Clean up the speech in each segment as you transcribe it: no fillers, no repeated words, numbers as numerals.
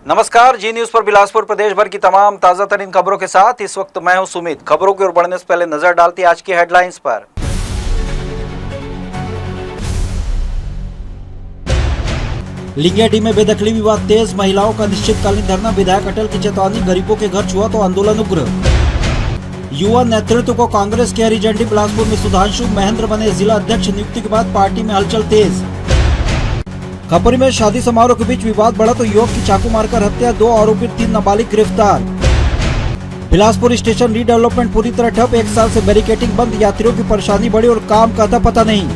नमस्कार, जी न्यूज पर बिलासपुर प्रदेश भर की तमाम ताजा तरीन खबरों के साथ इस वक्त मैं हूं सुमित। खबरों की ओर बढ़ने से पहले नजर डालती आज की हेडलाइंस पर। लिंगियाडी में बेदखली विवाद तेज, महिलाओं का निश्चितकालीन धरना, विधायक अटल की चेतावनी, गरीबों के घर छुआ तो आंदोलन उग्र। युवा नेतृत्व को कांग्रेस की हरी झंडी, बिलासपुर में सुधांशु महेंद्र बने जिला अध्यक्ष, नियुक्ति के बाद पार्टी में हलचल तेज। खपरी में शादी समारोह के बीच विवाद बढ़ा तो युवक की चाकू मारकर हत्या, 2 आरोपी 3 नाबालिग गिरफ्तार। बिलासपुर स्टेशन रीडेवलपमेंट पूरी तरह ठप, 1 साल से बैरिकेडिंग बंद, यात्रियों की परेशानी बढ़ी और काम का था पता नहीं।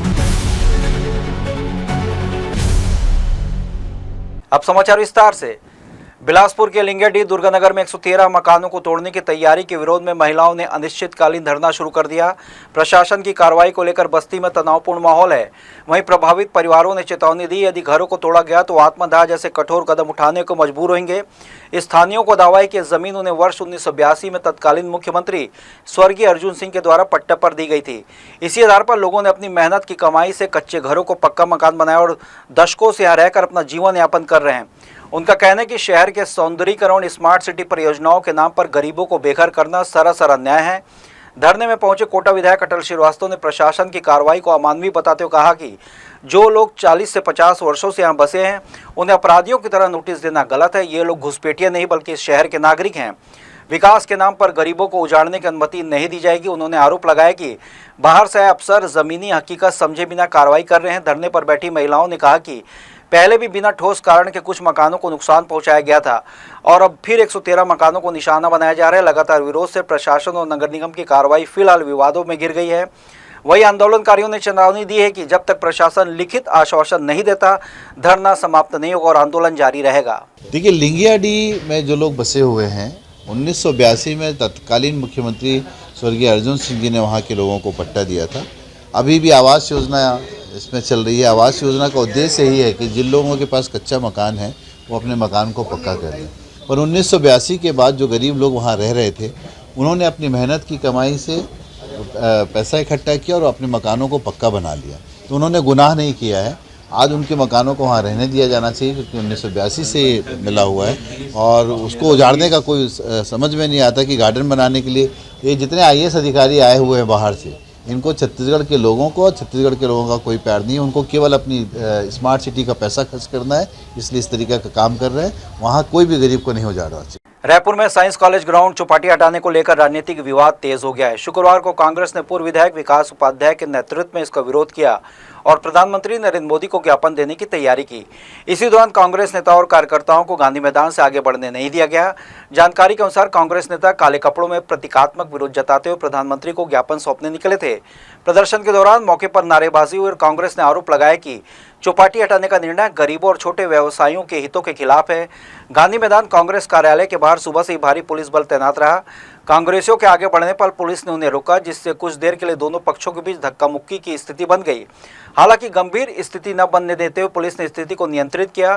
अब समाचार विस्तार से। बिलासपुर के लिंगियाडी दुर्गानगर में 113 मकानों को तोड़ने की तैयारी के विरोध में महिलाओं ने अनिश्चितकालीन धरना शुरू कर दिया। प्रशासन की कार्रवाई को लेकर बस्ती में तनावपूर्ण माहौल है। वहीं प्रभावित परिवारों ने चेतावनी दी, यदि घरों को तोड़ा गया तो आत्मदाह जैसे कठोर कदम उठाने को मजबूर होंगे। स्थानीयों को दावा है कि जमीन उन्हें वर्ष 1982 में तत्कालीन मुख्यमंत्री स्वर्गीय अर्जुन सिंह के द्वारा पट्टे पर दी गई थी। इसी आधार पर लोगों ने अपनी मेहनत की कमाई से कच्चे घरों को पक्का मकान बनाया और दशकों से यहाँ रहकर अपना जीवन यापन कर रहे हैं। उनका कहना है कि शहर के सौंदर्यीकरण स्मार्ट सिटी परियोजनाओं के नाम पर गरीबों को बेघर करना सरासर अन्याय है। धरने में पहुंचे कोटा विधायक अटल श्रीवास्तव ने प्रशासन की कार्रवाई को अमानवीय बताते हुए कहा कि जो लोग 40 से 50 वर्षों से यहाँ बसे हैं उन्हें अपराधियों की तरह नोटिस देना गलत है। ये लोग घुसपैठिए नहीं बल्कि इस शहर के नागरिक हैं। विकास के नाम पर गरीबों को उजाड़ने की अनुमति नहीं दी जाएगी। उन्होंने आरोप लगाया कि बाहर से आए अफसर जमीनी हकीकत समझे बिना कार्रवाई कर रहे हैं। धरने पर बैठी महिलाओं ने कहा कि पहले भी बिना ठोस कारण के कुछ मकानों को नुकसान पहुंचाया गया था और अब फिर 113 मकानों को निशाना बनाया जा रहा है। लगातार विरोध से प्रशासन और नगर निगम की कार्रवाई फिलहाल विवादों में घिर गई है। वहीं आंदोलनकारियों ने चेतावनी दी है कि जब तक प्रशासन लिखित आश्वासन नहीं देता धरना समाप्त नहीं होगा और आंदोलन जारी रहेगा। देखिए, लिंगियाडी में जो लोग बसे हुए हैं 1982 में तत्कालीन मुख्यमंत्री स्वर्गीय अर्जुन सिंह जी ने वहाँ के लोगों को पट्टा दिया था। अभी भी आवास योजना इसमें चल रही है। आवास योजना का उद्देश्य यही है कि जिन लोगों के पास कच्चा मकान है वो अपने मकान को पक्का कर लें। पर 1982 के बाद जो गरीब लोग वहाँ रह रहे थे उन्होंने अपनी मेहनत की कमाई से पैसा इकट्ठा किया और अपने मकानों को पक्का बना लिया। तो उन्होंने गुनाह नहीं किया है। आज उनके मकानों को वहाँ रहने दिया जाना चाहिए क्योंकि 1982 से मिला हुआ है और उसको उजाड़ने का कोई समझ में नहीं आता कि गार्डन बनाने के लिए ये जितने IAS अधिकारी आए हुए हैं बाहर से, इनको छत्तीसगढ़ के लोगों को, छत्तीसगढ़ के लोगों का कोई प्यार नहीं है। उनको केवल अपनी स्मार्ट सिटी का पैसा खर्च करना है, इसलिए इस तरीके का काम कर रहे हैं। वहाँ कोई भी गरीब को नहीं उजाड़ रहा। रायपुर में साइंस कॉलेज ग्राउंड चौपाटी हटाने को लेकर राजनीतिक विवाद तेज हो गया है। शुक्रवार को कांग्रेस ने पूर्व विधायक विकास उपाध्याय के नेतृत्व में इसका विरोध किया और प्रधानमंत्री नरेंद्र मोदी को ज्ञापन देने की तैयारी की। इसी दौरान कांग्रेस नेता और कार्यकर्ताओं को गांधी मैदान से आगे बढ़ने नहीं दिया गया। जानकारी के अनुसार कांग्रेस नेता काले कपड़ों में प्रतीकात्मक विरोध जताते हुए प्रधानमंत्री को ज्ञापन सौंपने निकले थे। प्रदर्शन के दौरान मौके पर नारेबाजी हुई और कांग्रेस ने आरोप लगाया कि चौपाटी हटाने का निर्णय गरीबों और छोटे व्यवसायियों के हितों के खिलाफ है। गांधी मैदान कांग्रेस कार्यालय के बाहर सुबह से ही भारी पुलिस बल तैनात रहा। कांग्रेसियों के आगे बढ़ने पर पुलिस ने उन्हें रोका, जिससे कुछ देर के लिए दोनों पक्षों के बीच धक्का मुक्की की स्थिति बन गई। हालांकि गंभीर स्थिति न बनने देते हुए पुलिस ने स्थिति को नियंत्रित किया।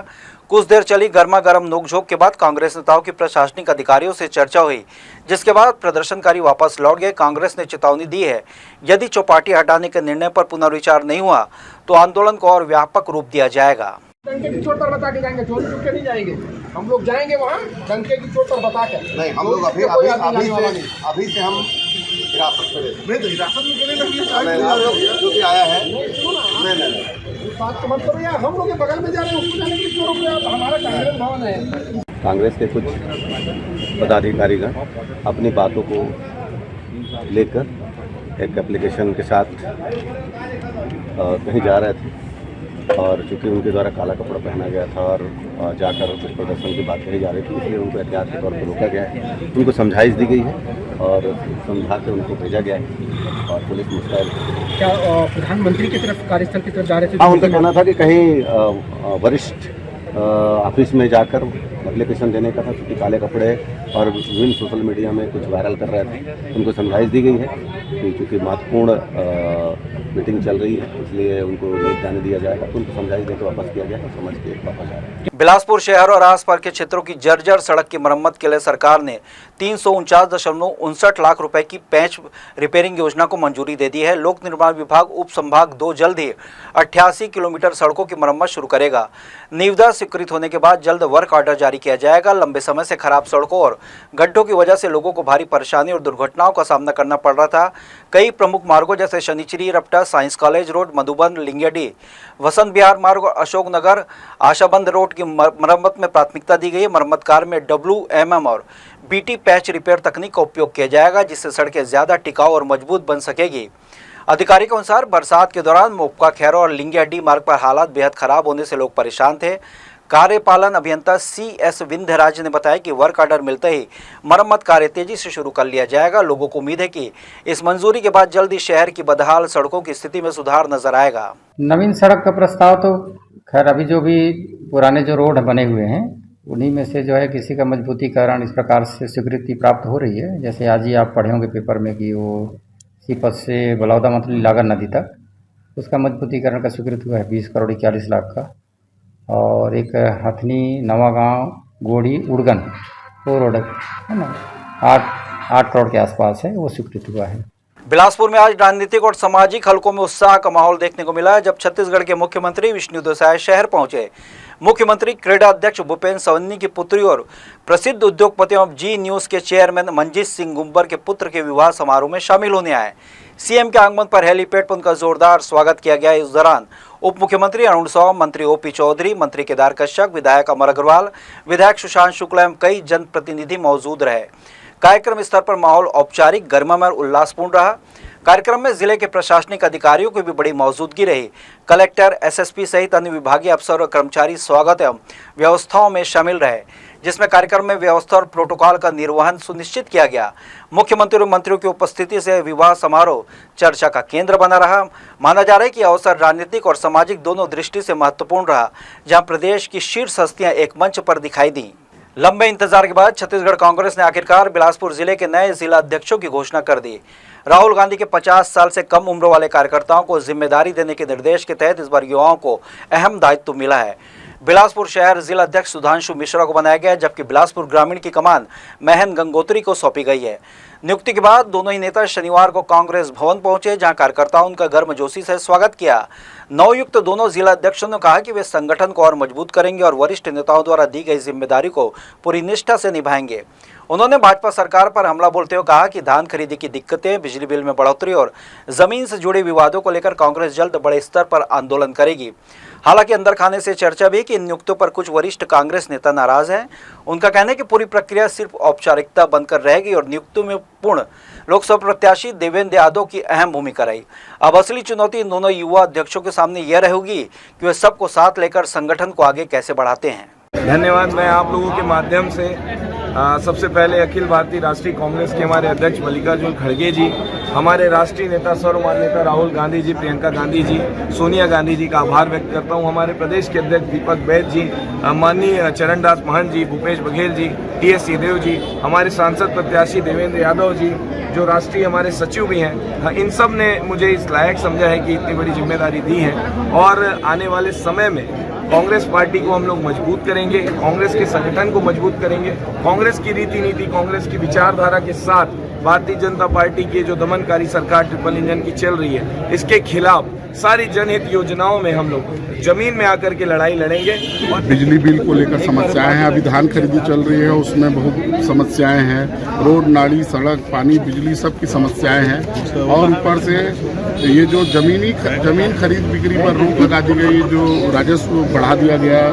कुछ देर चली गर्मा गर्म नोकझोंक के बाद कांग्रेस नेताओं की प्रशासनिक अधिकारियों से चर्चा हुई, जिसके बाद प्रदर्शनकारी वापस लौट गए। कांग्रेस ने चेतावनी दी है, यदि चौपाटी हटाने के निर्णय पर पुनर्विचार नहीं हुआ तो आंदोलन को और व्यापक रूप दिया जाएगा। डंके की चोट पर बता के जाएंगे, चोरी चुप के नहीं जाएंगे। हम लोग जाएंगे वहाँ डंके की चोट पर बता के। नहीं, हम लोग अभी से हम हिरासत में, नहीं तो हिरासत में जो भी आया है बात तो मत करो यार। हम लोग के बगल में जा रहे हैं, उसको जाने की क्यों रोक रहे हैं? हमारा कांग्रेस भवन है। कांग्रेस के कुछ पदाधिकारीगण अपनी बातों को लेकर एक एप्लीकेशन के साथ कहीं जा रहे थे और चूँकि उनके द्वारा काला कपड़ा पहना गया था और जाकर कुछ प्रदर्शन की बात कही जा रही थी, इसलिए उनको एहतियात के तौर पर रोका गया है। उनको समझाइश दी गई है और समझा के उनको भेजा गया है और पुलिस मुस्तैद। क्या प्रधानमंत्री की तरफ कार्यस्थल की तरफ जा रहे थे? हाँ, उनका कहना था कि कहीं वरिष्ठ ऑफिस में जाकर एप्लीकेशन देने का था, क्योंकि काले कपड़े और विभिन्न सोशल मीडिया में कुछ वायरल कर रहे थे। उनको समझाइश दी गई है कि चूँकि महत्वपूर्ण मीटिंग चल रही है इसलिए उनको नहीं जाने दिया जाएगा। तो उनको समझाइश देकर वापस किया गया, समझ के वापस आ रहे हैं। बिलासपुर शहर और आसपास के क्षेत्रों की जर्जर सड़क की मरम्मत के लिए सरकार ने 349.59 लाख रुपए की पैच रिपेयरिंग योजना को मंजूरी दे दी है। लोक निर्माण विभाग उप संभाग 2 जल्द ही 88 किलोमीटर सड़कों की मरम्मत शुरू करेगा। निविदा स्वीकृत होने के बाद जल्द वर्क ऑर्डर जारी किया जाएगा। लंबे समय से खराब सड़कों और गड्ढों की वजह से लोगों को भारी परेशानी और दुर्घटनाओं का सामना करना पड़ रहा था। कई प्रमुख मार्गों जैसे शनिचरी रपटा, science college road, Madhuban, लिंगेडी, Vasant Vihar मार्ग और अशोकनगर आशाबंद रोड की मरम्मत में प्राथमिकता दी गई है। मरम्मत कार्य में WMM और BT पैच रिपेयर तकनीक का उपयोग किया जाएगा, जिससे सड़कें ज्यादा टिकाऊ और मजबूत बन सकेगी। अधिकारी के अनुसार बरसात के दौरान मोपका, खैरो और लिंगेडी मार्ग पर हालात बेहद खराब होने से लोग परेशान थे। कार्यपालन अभियंता CS विंध्यराज ने बताया कि वर्क ऑर्डर मिलते ही मरम्मत कार्य तेजी से शुरू कर लिया जाएगा। लोगों को उम्मीद है कि इस मंजूरी के बाद जल्द ही शहर की बदहाल सड़कों की स्थिति में सुधार नजर आएगा। नवीन सड़क का प्रस्ताव तो खैर अभी जो भी पुराने जो रोड बने हुए हैं उन्हीं में से जो है किसी का मजबूतीकरण इस प्रकार से स्वीकृति प्राप्त हो रही है। जैसे आज ही आप पढ़े होंगे पेपर में कि वो सीपत से बलौदा मतली लागर नदी तक उसका मजबूतीकरण का स्वीकृत हुआ है 20 करोड़ 41 लाख का। और एक हथनी नवागांव गोड़ी उड़गन वो रोड है ना 8 करोड़ के आसपास है, वो स्वीकृत हुआ है। बिलासपुर में आज राजनीतिक और सामाजिक हलकों में उत्साह का माहौल देखने को मिला जब छत्तीसगढ़ के मुख्यमंत्री विष्णुदेव साय शहर पहुंचे। मुख्यमंत्री क्रीड़ा अध्यक्ष भूपेन्द्र सवन्नी की पुत्री और प्रसिद्ध उद्योगपति एवं जी न्यूज के चेयरमैन मंजीत सिंह गुम्बर के पुत्र के विवाह समारोह में शामिल होने आए। CM के आगमन पर हेलीपैड पर उनका जोरदार स्वागत किया गया। इस दौरान उप मुख्यमंत्री अरुण साव, मंत्री OP चौधरी, मंत्री केदार कश्यप, विधायक अमर अग्रवाल, विधायक सुशांत शुक्ला एवं कई जनप्रतिनिधि मौजूद रहे। कार्यक्रम स्तर पर माहौल औपचारिक, गरिमामय और उल्लासपूर्ण रहा। कार्यक्रम में जिले के प्रशासनिक अधिकारियों की भी बड़ी मौजूदगी रही। कलेक्टर, SSP सहित अन्य विभागीय अफसर और कर्मचारी स्वागत एवं व्यवस्थाओं में शामिल रहे, जिसमें कार्यक्रम में व्यवस्था और प्रोटोकॉल का निर्वहन सुनिश्चित किया गया। मुख्यमंत्री और मंत्रियों की उपस्थिति से विवाह समारोह चर्चा का केंद्र बना रहा। माना जा रहा है कि अवसर राजनीतिक और सामाजिक दोनों दृष्टि से महत्वपूर्ण रहा, जहां प्रदेश की शीर्ष हस्तियां एक मंच पर दिखाई दी। लंबे इंतजार के बाद छत्तीसगढ़ कांग्रेस ने आखिरकार बिलासपुर जिले के नए जिला अध्यक्षों की घोषणा कर दी। राहुल गांधी के 50 साल से कम उम्र वाले कार्यकर्ताओं को जिम्मेदारी देने के निर्देश के तहत इस बार युवाओं को अहम दायित्व मिला है। बिलासपुर शहर जिला अध्यक्ष सुधांशु मिश्रा को बनाया गया, जबकि बिलासपुर ग्रामीण की कमान महन गंगोत्री को सौंपी गई है। नियुक्ति के बाद दोनों ही नेता शनिवार को कांग्रेस भवन पहुंचे, जहां कार्यकर्ताओं उनका गर्मजोशी से स्वागत किया। नवयुक्त दोनों जिला अध्यक्षों ने कहा कि वे संगठन को और मजबूत करेंगे और वरिष्ठ नेताओं द्वारा दी गई जिम्मेदारी को पूरी निष्ठा से निभाएंगे। उन्होंने भाजपा सरकार पर हमला बोलते हुए कहा कि धान खरीदी की दिक्कतें, बिजली बिल में बढ़ोतरी और जमीन से जुड़े विवादों को लेकर कांग्रेस जल्द बड़े स्तर पर आंदोलन करेगी। हालांकि अंदर खाने से चर्चा भी कि इन नियुक्तियों पर कुछ वरिष्ठ कांग्रेस नेता नाराज हैं। उनका कहना है कि पूरी प्रक्रिया सिर्फ औपचारिकता बनकर रहेगी और नियुक्तियों में पूर्ण लोकसभा प्रत्याशी देवेंद्र यादव की अहम भूमिका रही। अब असली चुनौती इन दोनों युवा अध्यक्षों के सामने यह रहेगी कि वे सबको साथ लेकर संगठन को आगे कैसे बढ़ाते हैं। धन्यवाद। मैं आप लोगों के माध्यम से सबसे पहले अखिल भारतीय राष्ट्रीय कांग्रेस के हमारे अध्यक्ष मल्लिकार्जुन खड़गे जी, हमारे राष्ट्रीय नेता सर्वमान्य नेता राहुल गांधी जी, प्रियंका गांधी जी, सोनिया गांधी जी का आभार व्यक्त करता हूं। हमारे प्रदेश के अध्यक्ष दीपक बैद जी, माननीय चरणदास महंत जी, भूपेश बघेल जी, TS सिंहदेव जी, हमारे सांसद प्रत्याशी देवेंद्र यादव जी, जो राष्ट्रीय हमारे सचिव भी हैं, इन सब ने मुझे इस लायक समझा है कि इतनी बड़ी जिम्मेदारी दी है। और आने वाले समय में कांग्रेस पार्टी को हम लोग मजबूत करेंगे, कांग्रेस के संगठन को मजबूत करेंगे, कांग्रेस की रीति नीति, कांग्रेस की विचारधारा के साथ भारतीय जनता पार्टी की जो दमनकारी सरकार ट्रिपल इंजन की चल रही है, इसके खिलाफ सारी जनहित योजनाओं में हम लोग जमीन में आकर के लड़ाई लड़ेंगे। बिजली बिल को लेकर समस्याएं हैं, अभी धान खरीदी चल रही है, उसमें बहुत समस्याएं हैं। रोड, नाली, सड़क, पानी, बिजली सब की समस्याएं हैं। और ऊपर से ये जो जमीन खरीद बिक्री पर रोक लगा दी गई, जो राजस्व बढ़ा दिया गया,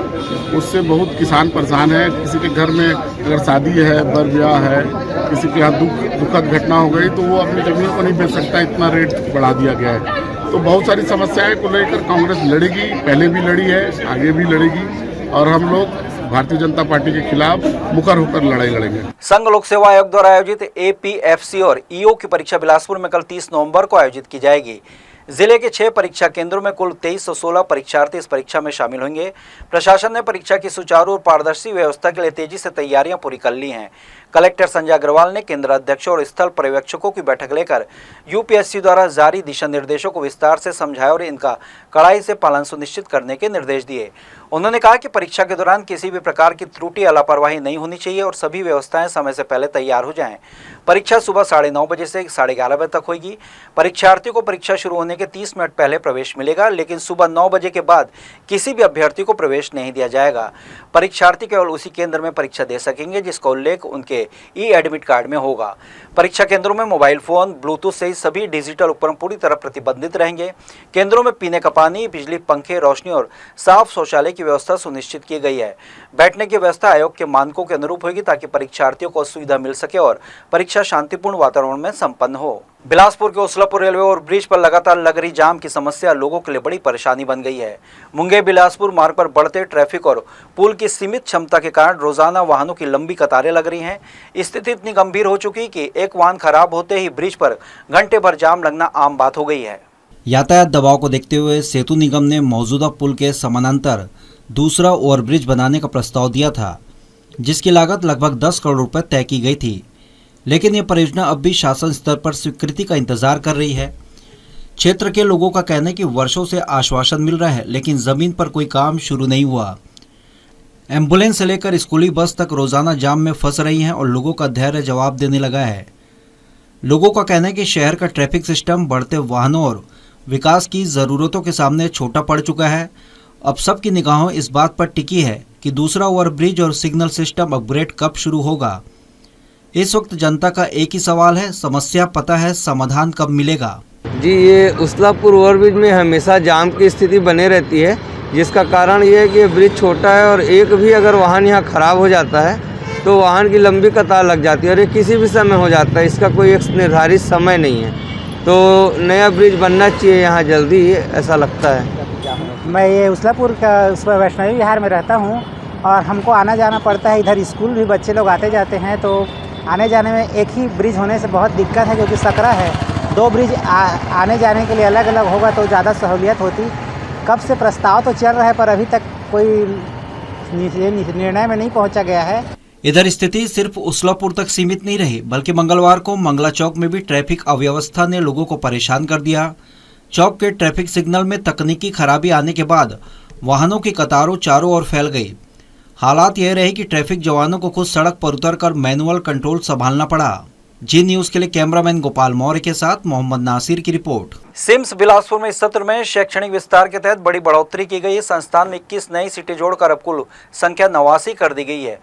उससे बहुत किसान परेशान है। किसी के घर में अगर शादी है, बर ब्याह है, किसी के यहाँ दुखद घटना हो गई तो वो अपनी जमीन को नहीं बेच सकता, इतना रेट बढ़ा दिया गया है। तो बहुत सारी समस्याएं को लेकर कांग्रेस लड़ेगी, पहले भी लड़ी है, आगे भी लड़ेगी और हम लोग भारतीय जनता पार्टी के खिलाफ मुखर होकर लड़ाई लड़ेंगे। संघ लोक सेवा आयोग द्वारा आयोजित APFC और EO की परीक्षा बिलासपुर में कल 30 नवंबर को आयोजित की जाएगी। जिले के 6 परीक्षा केंद्रों में कुल 2316 परीक्षार्थी इस परीक्षा में शामिल होंगे। प्रशासन ने परीक्षा की सुचारू और पारदर्शी व्यवस्था के लिए तेजी से तैयारियां पूरी कर ली हैं। कलेक्टर संजय अग्रवाल ने केंद्र अध्यक्षों और स्थल पर्यवेक्षकों की बैठक लेकर यूपीएससी द्वारा जारी दिशा निर्देशों को विस्तार से समझाया और इनका कड़ाई से पालन सुनिश्चित करने के निर्देश दिए। उन्होंने कहा कि परीक्षा के दौरान किसी भी प्रकार की त्रुटि या लापरवाही नहीं होनी चाहिए और सभी व्यवस्थाएं समय से पहले तैयार हो जाएं। परीक्षा सुबह 9:30 बजे से 11:30 बजे तक होगी। परीक्षार्थियों को परीक्षा शुरू होने के 30 मिनट पहले प्रवेश मिलेगा, लेकिन सुबह 9 बजे के बाद किसी भी अभ्यर्थी को प्रवेश नहीं दिया जाएगा। परीक्षार्थी केवल उसी केंद्र में परीक्षा दे सकेंगे जिसका उल्लेख उनके ई-एडमिट कार्ड में होगा। परीक्षा केंद्रों में मोबाइल फोन, ब्लूटूथ सहित सभी डिजिटल उपकरण पूरी तरह प्रतिबंधित रहेंगे। केंद्रों में पीने का पानी, बिजली, पंखे, रोशनी और साफ शौचालय की व्यवस्था सुनिश्चित की गई है। बैठने की व्यवस्था आयोग के मानकों के अनुरूप होगी ताकि परीक्षार्थियों को सुविधा मिल सके और परीक्षा शांतिपूर्ण वातावरण में संपन्न हो। बिलासपुर के उसलापुर रेलवे और ब्रिज पर लगातार लग रही जाम की समस्या लोगों के लिए बड़ी परेशानी बन गई है। मुंगेर बिलासपुर मार्ग पर बढ़ते ट्रैफिक और पुल की सीमित क्षमता के कारण रोजाना वाहनों की लंबी कतारें लग रही हैं। स्थिति इतनी गंभीर हो चुकी कि एक वाहन खराब होते ही ब्रिज पर घंटे भर जाम लगना आम बात हो गई है। यातायात दबाव को देखते हुए सेतु निगम ने मौजूदा पुल के समानांतर दूसरा ओवरब्रिज बनाने का प्रस्ताव दिया था, जिसकी लागत लगभग 10 करोड़ रुपए तय की गई थी, लेकिन यह परियोजना अब भी शासन स्तर पर स्वीकृति का इंतजार कर रही है। क्षेत्र के लोगों का कहना है कि वर्षों से आश्वासन मिल रहा है, लेकिन जमीन पर कोई काम शुरू नहीं हुआ। एम्बुलेंस से लेकर स्कूली बस तक रोजाना जाम में फंस रही हैं और लोगों का धैर्य जवाब देने लगा है। लोगों का कहना है कि शहर का ट्रैफिक सिस्टम बढ़ते वाहनों और विकास की ज़रूरतों के सामने छोटा पड़ चुका है। अब सबकी निगाहों इस बात पर टिकी है कि दूसरा ओवरब्रिज और सिग्नल सिस्टम अपग्रेड कब शुरू होगा। इस वक्त जनता का एक ही सवाल है, समस्या पता है, समाधान कब मिलेगा। जी, ये उसलापुर ओवरब्रिज में हमेशा जाम की स्थिति बने रहती है, जिसका कारण ये है कि ब्रिज छोटा है और एक भी अगर वाहन यहाँ खराब हो जाता है तो वाहन की लंबी कतार लग जाती है और ये किसी भी समय हो जाता है। इसका कोई एक निर्धारित समय नहीं है, तो नया ब्रिज बनना चाहिए यहाँ जल्दी, ऐसा लगता है। मैं ये उसलापुर का वैष्णवी विहार में रहता हूँ और हमको आना जाना पड़ता है। इधर स्कूल भी बच्चे लोग आते जाते हैं, तो आने जाने में एक ही ब्रिज होने से बहुत दिक्कत है, क्योंकि सकरा है। 2 ब्रिज आने जाने के लिए अलग अलग होगा तो ज़्यादा सहूलियत होती। कब से प्रस्ताव तो चल रहा है पर अभी तक कोई निर्णय में नहीं पहुंचा गया है। इधर स्थिति सिर्फ उसलापुर तक सीमित नहीं रही, बल्कि मंगलवार को मंगला चौक में भी ट्रैफिक अव्यवस्था ने लोगों को परेशान कर दिया। चौक के ट्रैफिक सिग्नल में तकनीकी खराबी आने के बाद वाहनों की कतारों चारों ओर फैल गई। हालात यह रहे कि ट्रैफिक जवानों को खुद सड़क पर उतरकर मैनुअल कंट्रोल संभालना पड़ा। जी न्यूज के लिए कैमरामैन गोपाल मौर्य के साथ मोहम्मद नासिर की रिपोर्ट। सिम्स बिलासपुर में इस सत्र में शैक्षणिक विस्तार के तहत बड़ी बढ़ोतरी की गई है। संस्थान में 21 नई सीटें जोड़कर अब कुल संख्या 89 कर दी गई है।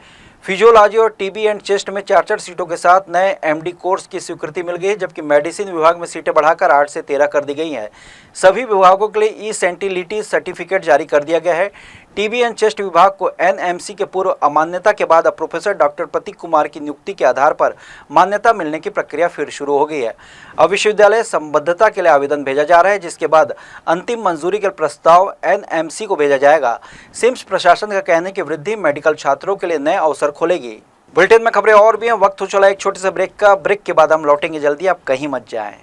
फिजियोलॉजी और टीबी एंड चेस्ट में 4-4 सीटों के साथ नए एमडी कोर्स की स्वीकृति मिल गई है, जबकि मेडिसिन विभाग में सीटें बढ़ाकर 8 से 13 कर दी गई हैं। सभी विभागों के लिए ई-सेंटिलिटी सर्टिफिकेट जारी कर दिया गया है। टीबी एंड चेस्ट विभाग को एनएमसी के पूर्व अमान्यता के बाद अब प्रोफेसर डॉक्टर प्रतीक कुमार की नियुक्ति के आधार पर मान्यता मिलने की प्रक्रिया फिर शुरू हो गई है। अब विश्वविद्यालय संबद्धता के लिए आवेदन भेजा जा रहा है, जिसके बाद अंतिम मंजूरी के प्रस्ताव एनएमसी को भेजा जाएगा। सिम्स प्रशासन का कहना है कि वृद्धि मेडिकल छात्रों के लिए नए अवसर खोलेगी। बुलेटिन में खबरें और भी हैं, वक्त हो चला एक छोटे से ब्रेक का। ब्रेक के बाद हम लौटेंगे जल्दी, आप कहीं मत जाएं।